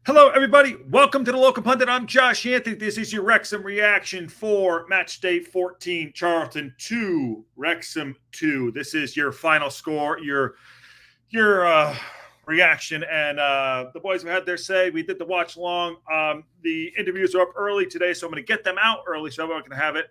Hello, everybody. Welcome to the Local Pundit. I'm Josh Anthony. This is your Wrexham reaction for match day 14. Charlton 2, Wrexham 2. This is your final score, your reaction. And the boys have had their say. We did the watch along. The interviews are up early today, so I'm going to get them out early so everyone can have it.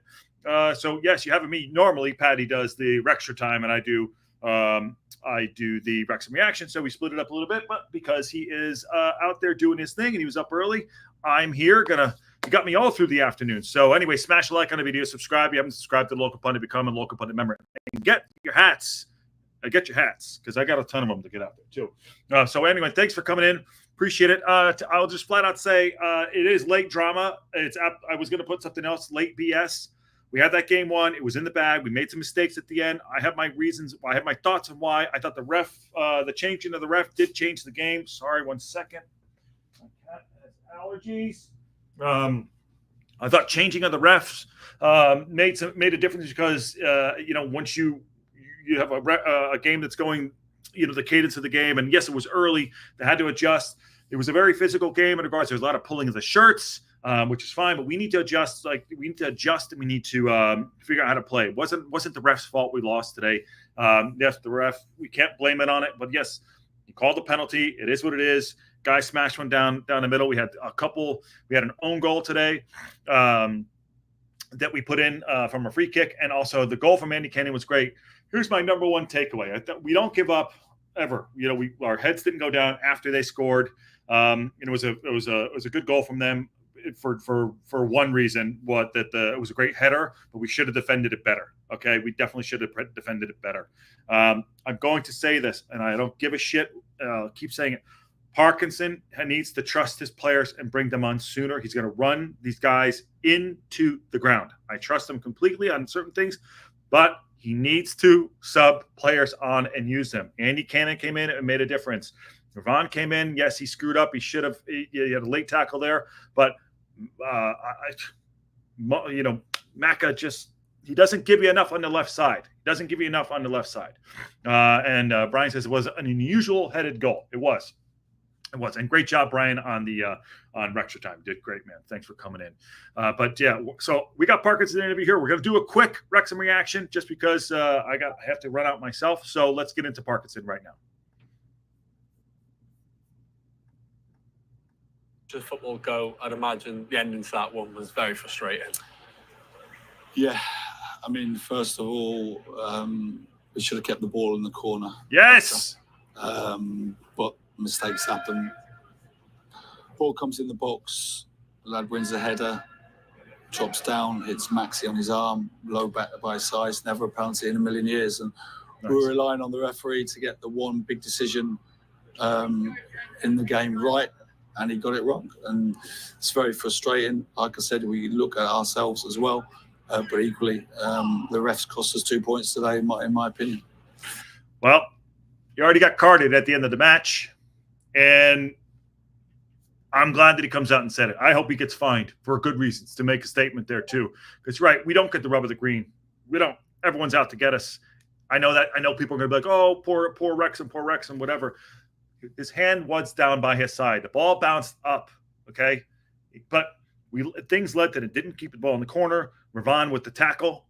So, yes, you have me. Normally, Patty does the Wrexham time, and I do the Wrexham reaction, so we split it up a little bit. But because he is out there doing his thing and he was up early, I'm here. You got me all through the afternoon. So anyway, smash a like on the video, subscribe. If you haven't subscribed to the Local Pundit, become a Local Pundit member, and get your hats. Get your hats, because I got a ton of them to get out there too. So anyway, thanks for coming in. Appreciate it. I'll just flat out say it is late drama. I was going to put something else, late BS. We had that game won. It was in the bag. We made some mistakes at the end. I have my reasons. I have my thoughts on why. I thought the changing of the ref did change the game. Sorry, 1 second. My cat has allergies. I thought changing of the refs made a difference because once you have a game that's going, the cadence of the game, and yes, it was early. They had to adjust. It was a very physical game in regards. There's a lot of pulling of the shirts. Which is fine, but we need to adjust. And we need to figure out how to play. It wasn't the ref's fault we lost today. Yes, the ref, we can't blame it on it, but yes, he called the penalty. It is what it is. Guy smashed one down the middle. We had an own goal today that we put in from a free kick, and also the goal from Andy Kenny was great. Here's my number one takeaway: we don't give up ever. Our heads didn't go down after they scored. It was a good goal from them. For one reason, it was a great header, but we should have defended it better. Okay, we definitely should have defended it better. I'm going to say this, and I don't give a shit. Keep saying it. Parkinson needs to trust his players and bring them on sooner. He's going to run these guys into the ground. I trust him completely on certain things, but he needs to sub players on and use them. Andy Cannon came in and made a difference. Ravon came in. Yes, he screwed up. He should have. He had a late tackle there, but Macca he doesn't give you enough on the left side. And Brian says it was an unusual headed goal. It was, and great job, Brian, on Wrexham time. You did great, man. Thanks for coming in. But yeah, so we got Parkinson interview here. We're gonna do a quick Wrexham reaction just because I have to run out myself. So let's get into Parkinson right now. To football go, I'd imagine the ending to that one was very frustrating. Yeah, I mean, first of all, we should have kept the ball in the corner. Yes. But mistakes happen. Ball comes in the box, the lad wins the header, chops down, hits Maxi on his arm, low back by his size, never a penalty in a million years. And nice. We were relying on the referee to get the one big decision in the game right. And he got it wrong, and it's very frustrating. Like I said, we look at ourselves as well, but equally, the refs cost us 2 points today, in my opinion. Well, you already got carded at the end of the match, and I'm glad that he comes out and said it. I hope he gets fined for good reasons to make a statement there too, because right, we don't get the rub of the green. We don't. Everyone's out to get us. I know that. I know people are going to be like, "Oh, poor Wrexham, whatever." His hand was down by his side. The ball bounced up, okay? But things led to it. Didn't keep the ball in the corner. Ravon with the tackle,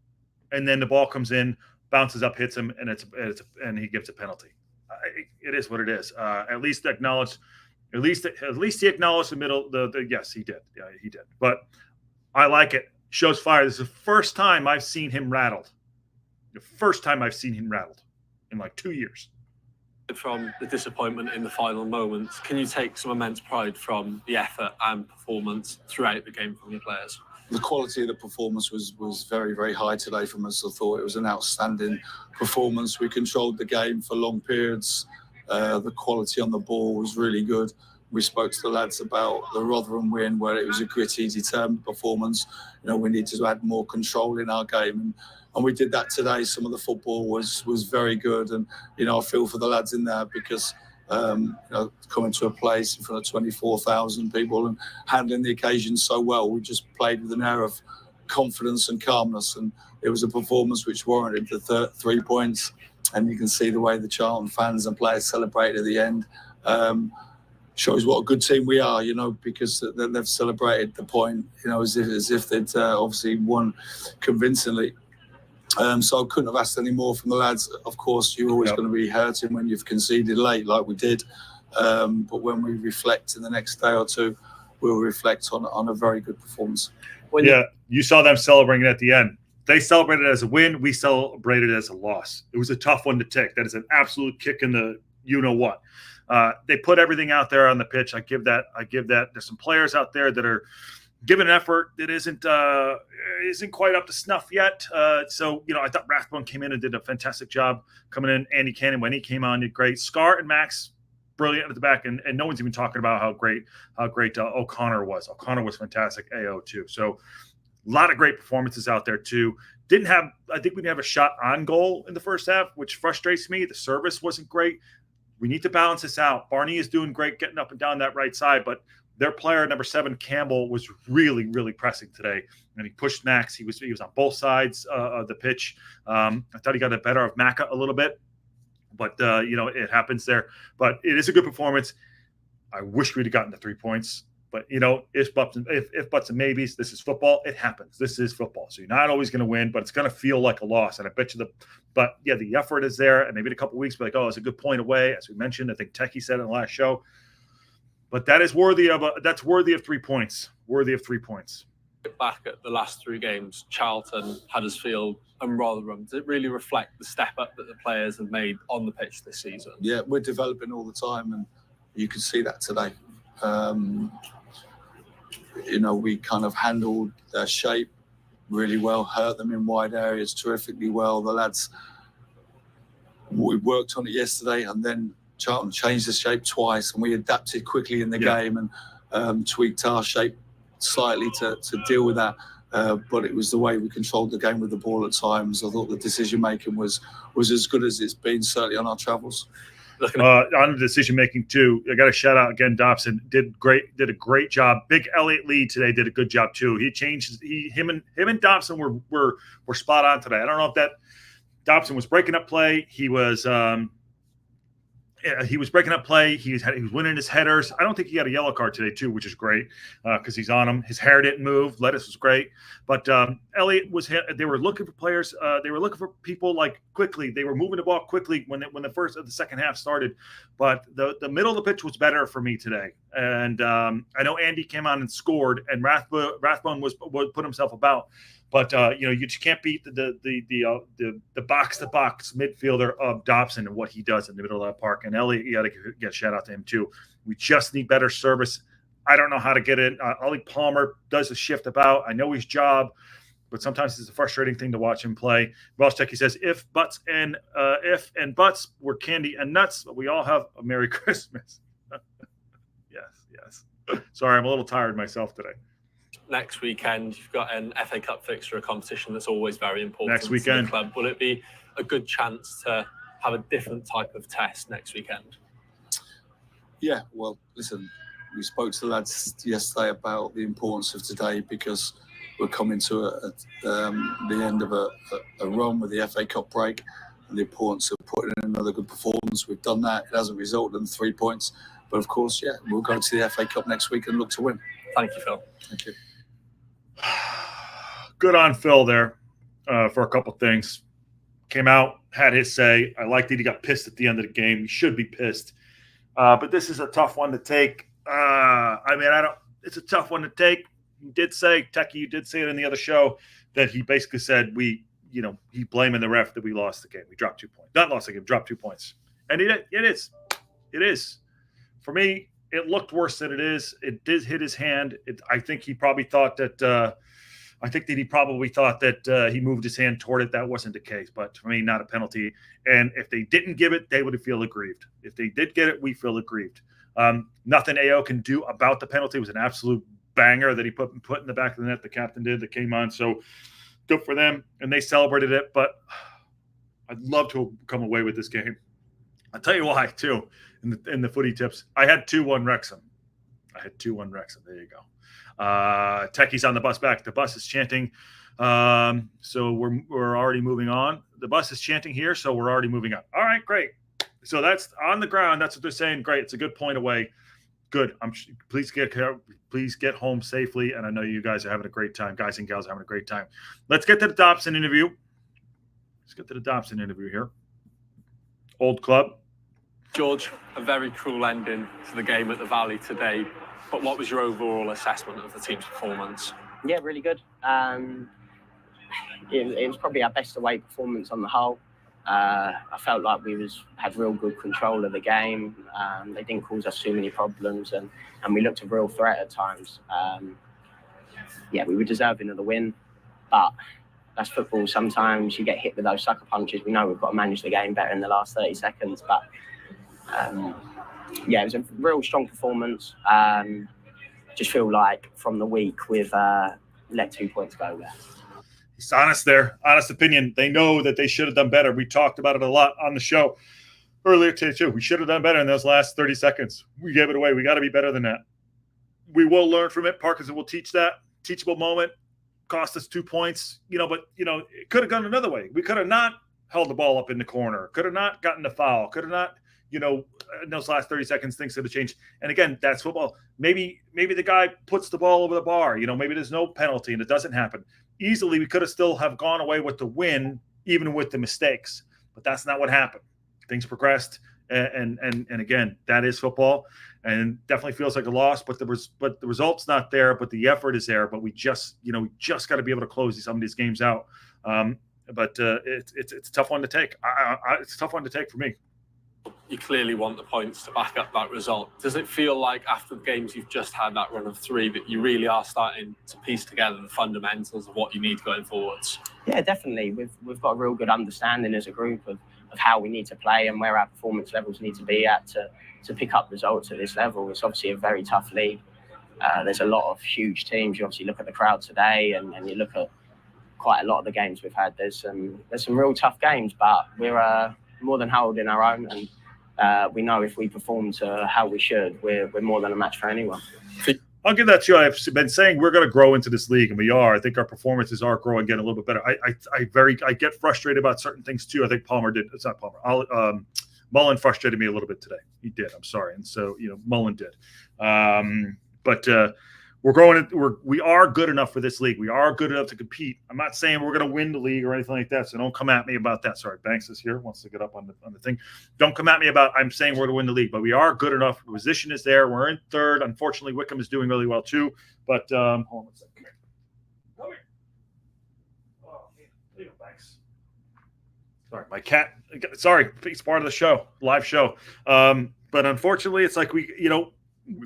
and then the ball comes in, bounces up, hits him, and he gives a penalty. It is what it is. At least he acknowledged the middle. Yes, he did. Yeah, he did. But I like it. Shows fire. This is the first time I've seen him rattled. The first time I've seen him rattled in like 2 years. From the disappointment in the final moments, can you take some immense pride from the effort and performance throughout the game from your players? The quality of the performance was very, very high today from us. I thought it was an outstanding performance. We controlled the game for long periods. The quality on the ball was really good. We spoke to the lads about the Rotherham win, where it was a gritty, determined performance. We needed to add more control in our game, and we did that today. Some of the football was very good, and I feel for the lads in there because coming to a place in front of 24,000 people and handling the occasion so well, we just played with an air of confidence and calmness, and it was a performance which warranted the 3 points. And you can see the way the Charlton fans and players celebrated at the end. shows what a good team we are, because they've celebrated the point, as if they'd obviously won convincingly. So I couldn't have asked any more from the lads. Of course, you're always going to be hurting when you've conceded late, like we did. But when we reflect in the next day or two, we'll reflect on a very good performance. You saw them celebrating at the end. They celebrated it as a win. We celebrated it as a loss. It was a tough one to take. That is an absolute kick in the you-know-what. They put everything out there on the pitch. I give that. There's some players out there that are giving an effort that isn't quite up to snuff yet. So I thought Rathbone came in and did a fantastic job coming in. Andy Cannon, when he came on, did great. Scar and Max, brilliant at the back, and no one's even talking about how great O'Connor was. O'Connor was fantastic. AO too. So a lot of great performances out there too. I think we didn't have a shot on goal in the first half, which frustrates me. The service wasn't great. We need to balance this out. Barney is doing great getting up and down that right side, but their player, number 7, Campbell, was really, really pressing today, and he pushed Max. He was on both sides of the pitch. I thought he got the better of Macca a little bit, but it happens there. But it is a good performance. I wish we'd have gotten the 3 points, but if buts and maybes. This is football. It happens. This is football. So you're not always going to win, but it's going to feel like a loss. And I bet you the effort is there. And maybe in a couple of weeks, be like, oh, it's a good point away, as we mentioned. I think Techie said in the last show. But that is worthy of 3 points. Worthy of 3 points. Back at the last 3 games, Charlton, Huddersfield, and Rotherham. Does it really reflect the step up that the players have made on the pitch this season? Yeah, we're developing all the time, and you can see that today. We kind of handled their shape really well, hurt them in wide areas terrifically well. The lads, we worked on it yesterday, and then Charlton changed the shape twice, and we adapted quickly in the game and tweaked our shape slightly to deal with that. But it was the way we controlled the game with the ball at times. I thought the decision making was as good as it's been, certainly on our travels. On the decision making too, I got to shout out again. Dobson did a great job. Big Elliott Lee today did a good job too. Him and Dobson were spot on today. I don't know if that Dobson was breaking up play. He was breaking up play. He was winning his headers. I don't think he got a yellow card today too, which is great because he's on him. His hair didn't move. Lettuce was great, but Elliott was. They were looking for players. They were looking for people like quickly. They were moving the ball quickly when the first of the second half started. But the middle of the pitch was better for me today. And I know Andy came on and scored, and Rathbone was put himself about. But you just can't beat the box-to-box midfielder of Dobson and what he does in the middle of that park. And Elliott, you got to get a shout out to him too. We just need better service. I don't know how to get it. Ollie Palmer does the shift about. I know his job, but sometimes it's a frustrating thing to watch him play. Ross Techie says, if and buts were candy and nuts, we all have a Merry Christmas. Yes. Sorry, I'm a little tired myself today. Next weekend, you've got an FA Cup fixture, a competition that's always very important next weekend. To the club. Will it be a good chance to have a different type of test next weekend? Yeah, well, listen, we spoke to the lads yesterday about the importance of today because we're coming to the end of a run with the FA Cup break and the importance of putting in another good performance. We've done that. It hasn't resulted in 3 points. But, of course, we'll go to the FA Cup next week and look to win. Thank you, Phil. Thank you. Good on Phil there for a couple things. Came out, had his say. I liked that he got pissed at the end of the game. He should be pissed. But this is a tough one to take. It's a tough one to take. You did say, Techie, you did say it in the other show that he basically said he blaming the ref that we lost the game. We dropped 2 points. Not lost the game, dropped 2 points. And it is. For me, it looked worse than it is. It did hit his hand. I think he probably thought that he moved his hand toward it. That wasn't the case. But for me, not a penalty. And if they didn't give it, they would feel aggrieved. If they did get it, we feel aggrieved. Nothing AO can do about the penalty. It was an absolute banger that he put in the back of the net. The captain did that came on. So good for them. And they celebrated it. But I'd love to come away with this game. I'll tell you why, too, in the footy tips. I had 2-1 Wrexham. There you go. Techie's on the bus back. The bus is chanting. So we're already moving on. The bus is chanting here, so we're already moving on. All right, great. So that's on the ground. That's what they're saying. Great. It's a good point away. good. Please get home safely. And I know you guys are having a great time. Guys and gals are having a great time. Let's get to the Dobson interview. Here. Old Club. George, a very cruel ending to the game at the Valley today. But what was your overall assessment of the team's performance? Yeah, really good. It was probably our best away performance on the whole. I felt like we had real good control of the game. They didn't cause us too many problems, and we looked a real threat at times. We were deserving of the win, but that's football. Sometimes you get hit with those sucker punches. We know we've got to manage the game better in the last 30 seconds, but it was a real strong performance. Just feel like from the week we've let 2 points go there. He's honest there. Honest opinion. They know that they should have done better. We talked about it a lot on the show earlier today too. We should have done better in those last 30 seconds. We gave it away. We got to be better than that. We will learn from it. Parkinson will teach that. Teachable moment. Cost us 2 points. But it could have gone another way. We could have not held the ball up in the corner. Could have not gotten the foul. Could have not, in those last 30 seconds, things could have changed. And again, that's football. Maybe the guy puts the ball over the bar. Maybe there's no penalty and it doesn't happen. Easily, we could have still have gone away with the win, even with the mistakes. But that's not what happened. Things progressed, and again, that is football, and definitely feels like a loss. But the result's not there, but the effort is there. But we just got to be able to close some of these games out. But it's a tough one to take. It's a tough one to take for me. You clearly want the points to back up that result. Does it feel like after the games you've just had, that run of 3, that you really are starting to piece together the fundamentals of what you need going forwards? Yeah, definitely. We've got a real good understanding as a group of how we need to play and where our performance levels need to be at to pick up results at this level. It's obviously a very tough league. There's a lot of huge teams. You obviously look at the crowd today and you look at quite a lot of the games we've had. There's some real tough games, but we're more than holding our own, and we know if we perform to how we should, we're more than a match for anyone. I'll give that to you. I've been saying we're going to grow into this league, and we are. I think our performances are growing, getting a little bit better. I get frustrated about certain things too. I think Palmer did. It's not Palmer. Mullen frustrated me a little bit today. He did. I'm sorry, and so Mullen did. But we're growing. We are good enough for this league. We are good enough to compete. I'm not saying we're going to win the league or anything like that. So don't come at me about that. Sorry, Banks is here, wants to get up on the thing. Don't come at me about I'm saying we're going to win the league, but we are good enough. Position is there. We're in third. Unfortunately, Wickham is doing really well too. But hold on a second. Come here. Oh, there you go, Banks. Sorry, my cat. Sorry, it's part of the show, live show. But unfortunately, it's like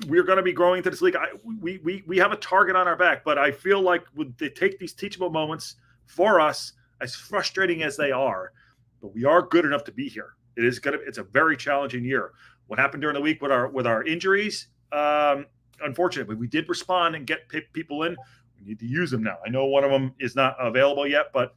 we're going to be growing into this league. We have a target on our back, but I feel like they take these teachable moments for us, as frustrating as they are, but we are good enough to be here. It's a very challenging year. What happened during the week with our injuries? Unfortunately, we did respond and get people in. We need to use them now. I know one of them is not available yet, but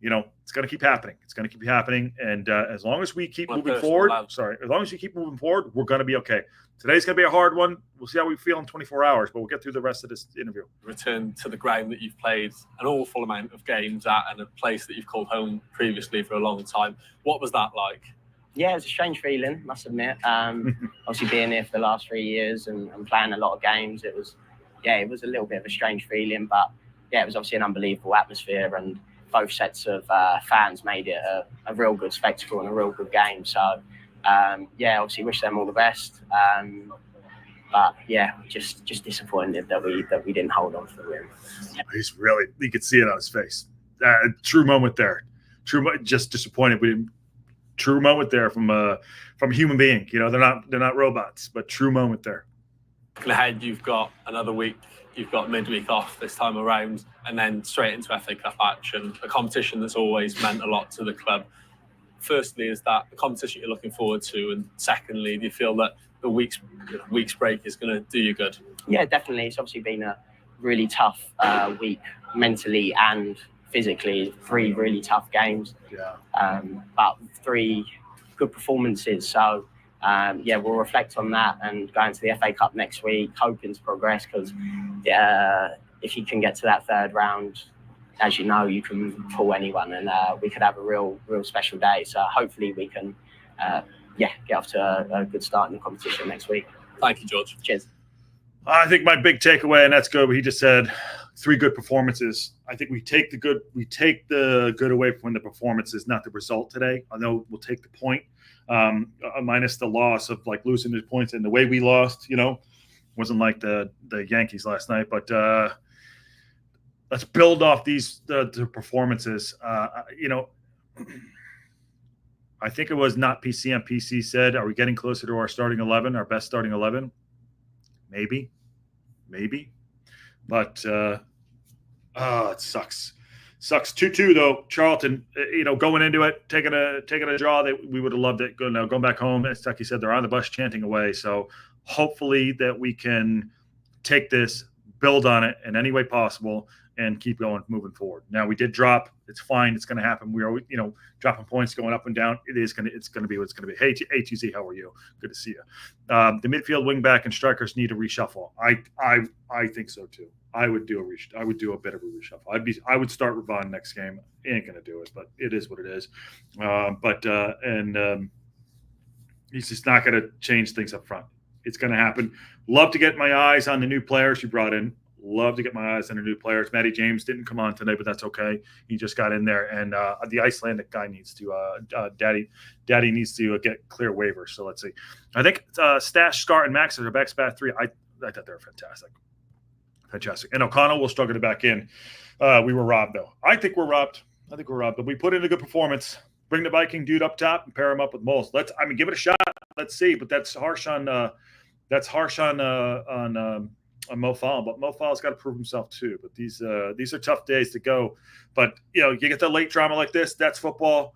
it's going to keep happening. It's going to keep happening. And as long as we keep moving forward, as long as we keep moving forward, we're going to be okay. Today's going to be a hard one. We'll see how we feel in 24 hours, but we'll get through the rest of this interview. Return to the ground that you've played an awful amount of games at, and a place that you've called home previously for a long time. What was that like? Yeah, it was a strange feeling, must admit. Obviously being here for the last 3 years and playing a lot of games, it was a little bit of a strange feeling, but it was obviously an unbelievable atmosphere, and both sets of fans made it a real good spectacle and a real good game. So, obviously wish them all the best. But just disappointed that we didn't hold on to the win. He's really, you could see it on his face. True moment there. Just disappointed. True moment there from a human being. They're not robots, but true moment there. Looking ahead, you've got another week. You've got midweek off this time around, and then straight into FA Cup action, a competition that's always meant a lot to the club. Firstly, is that a competition you're looking forward to? And secondly, do you feel that the week's break is going to do you good? Yeah, definitely. It's obviously been a really tough week mentally and physically. 3 really tough games, but 3 good performances. So, we'll reflect on that and go into the FA Cup next week, hoping to progress, because if you can get to that 3rd round, as you know, you can pull anyone, and we could have a real special day. So hopefully we can get off to a good start in the competition next week. Thank you, George. Cheers. I think my big takeaway, and that's good, but he just said 3 good performances. I think we take the good away from the performances, not the result today. I know we'll take the point, minus the loss of like losing the points and the way we lost, wasn't like the Yankees last night, but let's build off the performances. I think it was not PCM. PC said, are we getting closer to our starting 11, our best starting 11? Maybe. But it sucks. 2-2 though. Charlton, going into it, taking a draw that we would have loved it. Going back home, as Tucky said, they're on the bus chanting away. So hopefully that we can take this, build on it in any way possible, and keep going, moving forward. Now we did drop. It's fine. It's going to happen. We are, dropping points, going up and down. It's going to be what it's going to be. Hey, TZ, how are you? Good to see you. The midfield, wing back, and strikers need a reshuffle. I think so too. I would do a bit of a reshuffle. I would start Ravon next game. He ain't going to do it, but it is what it is. He's just not going to change things up front. It's going to happen. Love to get my eyes on the new players you brought in. Love to get my eyes on the new players. Matty James didn't come on today, but that's okay. He just got in there, and the Icelandic guy needs to Daddy needs to get clear waivers. So let's see. I think Stash, Scar, and Max are back spat 3. I thought they were fantastic. And O'Connell will struggle to back in. We were robbed though. I think we're robbed. But we put in a good performance. Bring the Viking dude up top and pair him up with Moles. Give it a shot. Let's see. But that's harsh on Mo Fall, but Mo Fall's got to prove himself too. But these are tough days to go. But you get the late drama like this. That's football.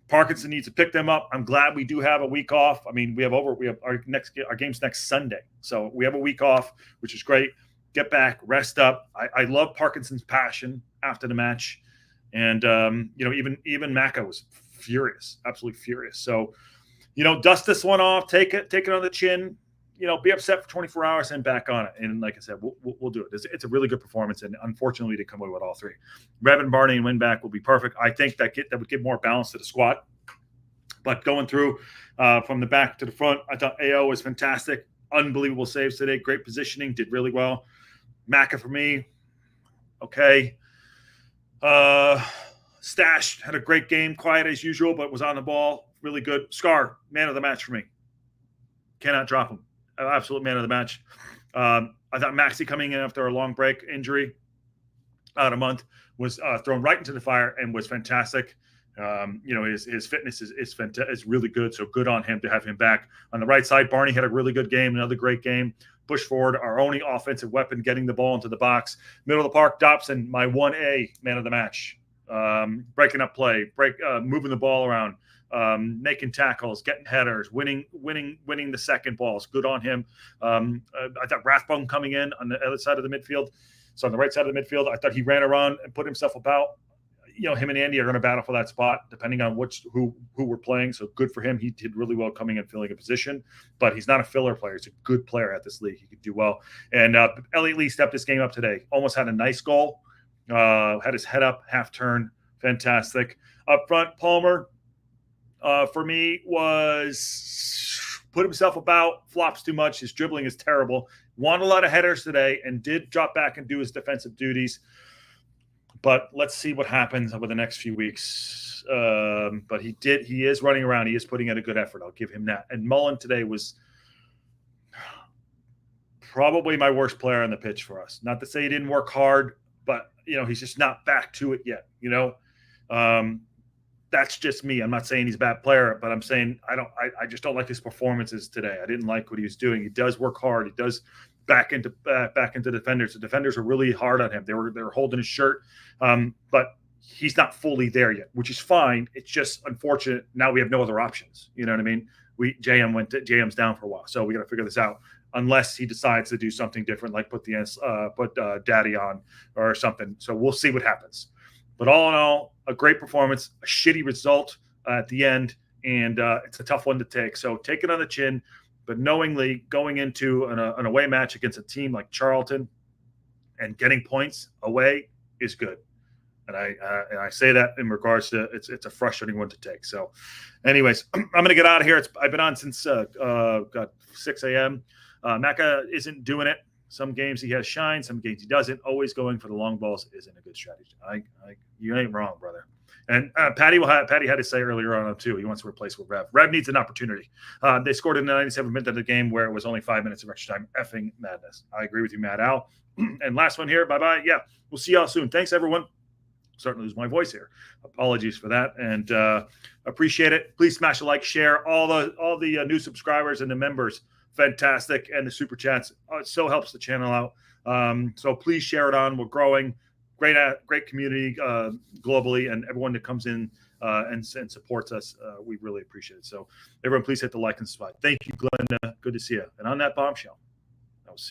Parkinson needs to pick them up. I'm glad we do have a week off. I mean, we have our game's next Sunday, so we have a week off, which is great. Get back, rest up. I love Parkinson's passion after the match, and even Macca was furious, absolutely furious. So, dust this one off, take it on the chin. Be upset for 24 hours and back on it. And like I said, we'll do it. It's a really good performance, and unfortunately, to come away with all 3. Revan, Barney, and Winback will be perfect. I think that would give more balance to the squad. But going through from the back to the front, I thought AO was fantastic. Unbelievable saves today. Great positioning. Did really well. Macca for me, okay. Stash had a great game. Quiet as usual, but was on the ball. Really good. Scar, man of the match for me. Cannot drop him. Absolute man of the match. I thought Maxi coming in after a long break injury, out a month, was thrown right into the fire and was fantastic. His fitness is really good, so good on him to have him back. On the right side, Barney had a really good game, another great game. Push forward, our only offensive weapon, getting the ball into the box. Middle of the park, Dobson, my 1A man of the match. Breaking up play, moving the ball around. Making tackles, getting headers, winning the second balls. Good on him. I thought Rathbone coming in on the other side of the midfield. So on the right side of the midfield, I thought he ran around and put himself about. Him and Andy are going to battle for that spot, depending on who we're playing. So good for him. He did really well coming in, filling a position. But he's not a filler player. He's a good player at this league. He could do well. And Elliot Lee stepped this game up today. Almost had a nice goal. Had his head up, half turn. Fantastic. Up front, Palmer. For me, was put himself about, flops too much. His dribbling is terrible. Won a lot of headers today and did drop back and do his defensive duties. But let's see what happens over the next few weeks. But he is running around. He is putting in a good effort. I'll give him that. And Mullen today was probably my worst player on the pitch for us. Not to say he didn't work hard, but, he's just not back to it yet, That's just me. I'm not saying he's a bad player, but I'm saying I just don't like his performances today. I didn't like what he was doing. He does work hard. He does back into defenders. The defenders are really hard on him. They were holding his shirt, but he's not fully there yet, which is fine. It's just unfortunate. Now we have no other options. You know what I mean? JM's down for a while, so we got to figure this out. Unless he decides to do something different, like put Daddy on or something. So we'll see what happens. But all in all, a great performance, a shitty result at the end, and it's a tough one to take. So take it on the chin, but knowingly going into an away match against a team like Charlton and getting points away is good. And I say that in regards to it's a frustrating one to take. So anyways, I'm going to get out of here. I've been on since 6 a.m. Macca isn't doing it. Some games he has shine, some games he doesn't. Always going for the long balls isn't a good strategy. You ain't wrong, brother. And Patty had to say earlier on too. He wants to replace with Rev. Rev needs an opportunity. They scored in the 97th minute of the game where it was only 5 minutes of extra time. Effing madness. I agree with you, Matt Al. And last one here. Bye bye. Yeah, we'll see y'all soon. Thanks everyone. Starting to lose my voice here. Apologies for that, and appreciate it. Please smash a like, share. All the new subscribers and the members, fantastic, and the super chats. It so helps the channel out. So please share it on. We're growing. Great community globally, and everyone that comes in and supports us, we really appreciate it. So everyone, please hit the like and subscribe. Thank you, Glenda. Good to see you. And on that bombshell, I will see you.